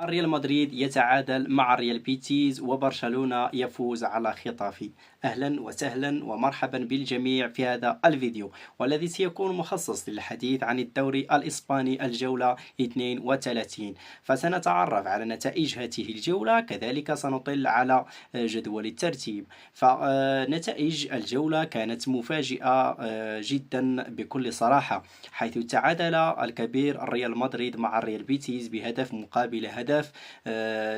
ريال مدريد يتعادل مع ريال بيتيز، وبرشلونة يفوز على خطافي. أهلا وسهلا ومرحبا بالجميع في هذا الفيديو، والذي سيكون مخصص للحديث عن الدوري الإسباني الجولة 32. فسنتعرف على نتائج هذه الجولة، كذلك سنطل على جدول الترتيب. فنتائج الجولة كانت مفاجئة جدا بكل صراحة، حيث تعادل الكبير ريال مدريد مع ريال بيتيز بهدف مقابل هدف،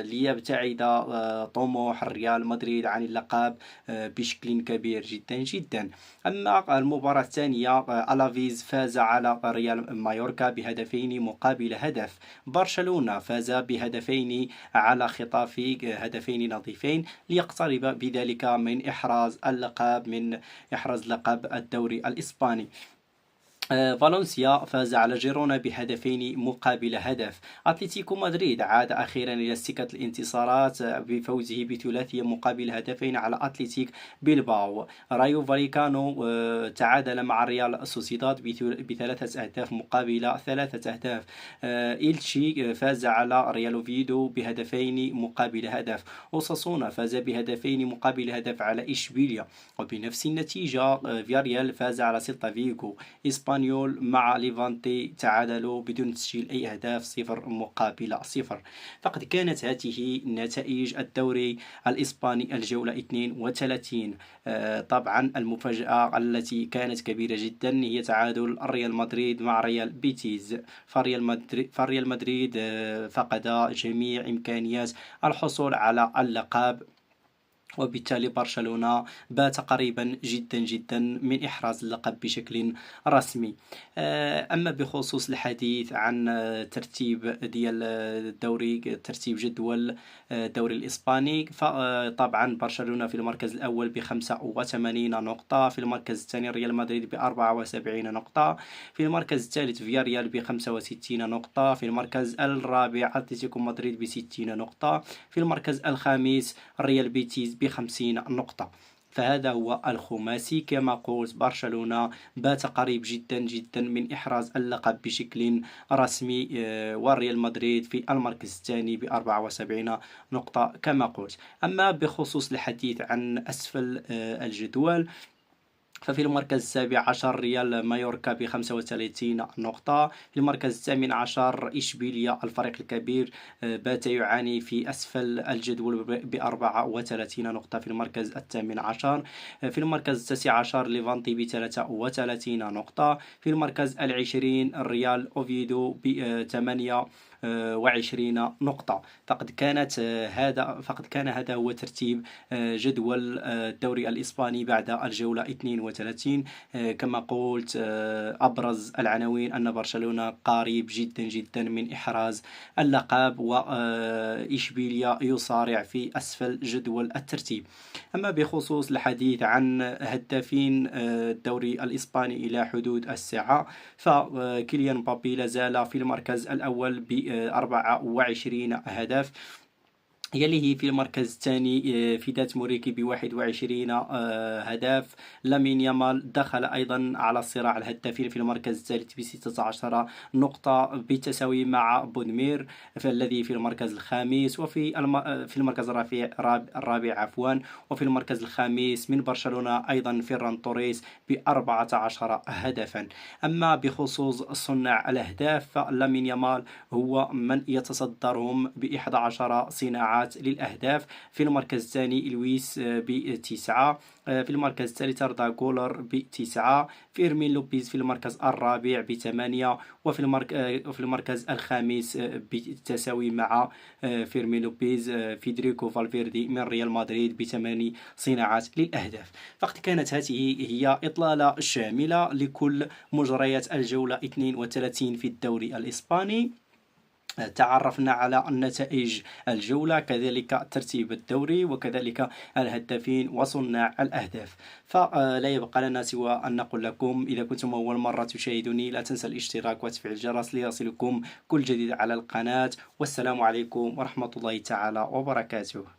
ليبتعد طموح ريال مدريد عن اللقب بشكل كبير جدا جدا. أما المباراة الثانية، ألافيز فاز على ريال مايوركا بهدفين مقابل هدف. برشلونة فاز بهدفين على خطافي، هدفين نظيفين، ليقترب بذلك من إحراز لقب الدوري الإسباني. فالنسيا فاز على جيرونا بهدفين مقابل هدف. أتلتيكو مدريد عاد أخيرا إلى سكة الانتصارات بفوزه بثلاثية مقابل هدفين على أتلتيك بيلباو. رايو فاليكانو تعادل مع ريال سوسيداد بثلاثة أهداف مقابل ثلاثة أهداف. إلتشي فاز على ريال أوفيدو بهدفين مقابل هدف. أوساسونا فاز بهدفين مقابل هدف على إشبيليا. وبنفس النتيجة فياريال فاز على سيلتا فيغو. إسبانيول مع ليفانتي تعادلوا بدون تسجيل أي أهداف، 0-0. فقد كانت هذه نتائج الدوري الإسباني الجولة 32. طبعا المفاجأة التي كانت كبيرة جدا هي تعادل ريال مدريد مع ريال بيتيز. فريال مدريد فقد جميع إمكانيات الحصول على اللقب، وبالتالي برشلونة بات قريبا جدا جدا من إحراز اللقب بشكل رسمي. أما بخصوص الحديث عن ترتيب ديال الدوري، ترتيب جدول الدوري الإسباني، فطبعا برشلونة في المركز الأول ب85 نقطة، في المركز الثاني ريال مدريد ب74 نقطة، في المركز الثالث فياريال ب65 نقطة، في المركز الرابع أتلتيكو مدريد ب60 نقطة، في المركز الخامس ريال بيتيز ب50 نقطة. فهذا هو الخماسي. كما قلت، برشلونة بات قريب جدا جدا من إحراز اللقب بشكل رسمي، والريال مدريد في المركز الثاني ب74 نقطة كما قلت. أما بخصوص الحديث عن أسفل الجدول، ففي المركز السابع عشر ريال مايوركا ب35 نقطة، في المركز الثامن عشر إشبيليا الفريق الكبير بات يعاني في أسفل الجدول ب34 نقطة في المركز الثامن عشر، في المركز التاسع عشر ليفانتي ب33 نقطة، في المركز العشرين الريال أوفيدو ب28 نقطة. فقد كان هذا هو ترتيب جدول الدوري الإسباني بعد الجولة 32. كما قلت، أبرز العناوين أن برشلونة قريب جدا جدا من إحراز اللقب، وإشبيليا يصارع في أسفل جدول الترتيب. أما بخصوص الحديث عن هدافين الدوري الإسباني إلى حدود الساعة، فكيليان مبابي لازال في المركز الأول ب24 هدف، يليه في المركز الثاني فيدات موريكي ب21 هدف. لامين يامال دخل أيضا على صراع الهدافين في المركز الثالث ب16 نقطة بالتساوي مع بودمير الذي في المركز الخامس، في المركز الرابع وفي المركز الخامس من برشلونة أيضا فيران توريس ب14 هدفا. أما بخصوص صناع الأهداف، فلامين يامال هو من يتصدرهم ب11 صناعة للأهداف، في المركز الثاني لويس ب9، في المركز الثالث أردا غولر ب9، فيرمين لوبيز في المركز الرابع ب8، وفي المركز الخامس بالتساوي مع فيرمين لوبيز فيدريكو فالفيردي من ريال مدريد ب8 صناعات للأهداف. فقد كانت هذه هي إطلالة شاملة لكل مجريات الجولة 32 في الدوري الإسباني. تعرفنا على نتائج الجولة، كذلك ترتيب الدوري، وكذلك الهدافين وصناع الأهداف. فلا يبقى لنا سوى أن نقول لكم، إذا كنتم أول مرة تشاهدوني، لا تنسى الاشتراك وتفعيل الجرس ليصلكم كل جديد على القناة. والسلام عليكم ورحمة الله تعالى وبركاته.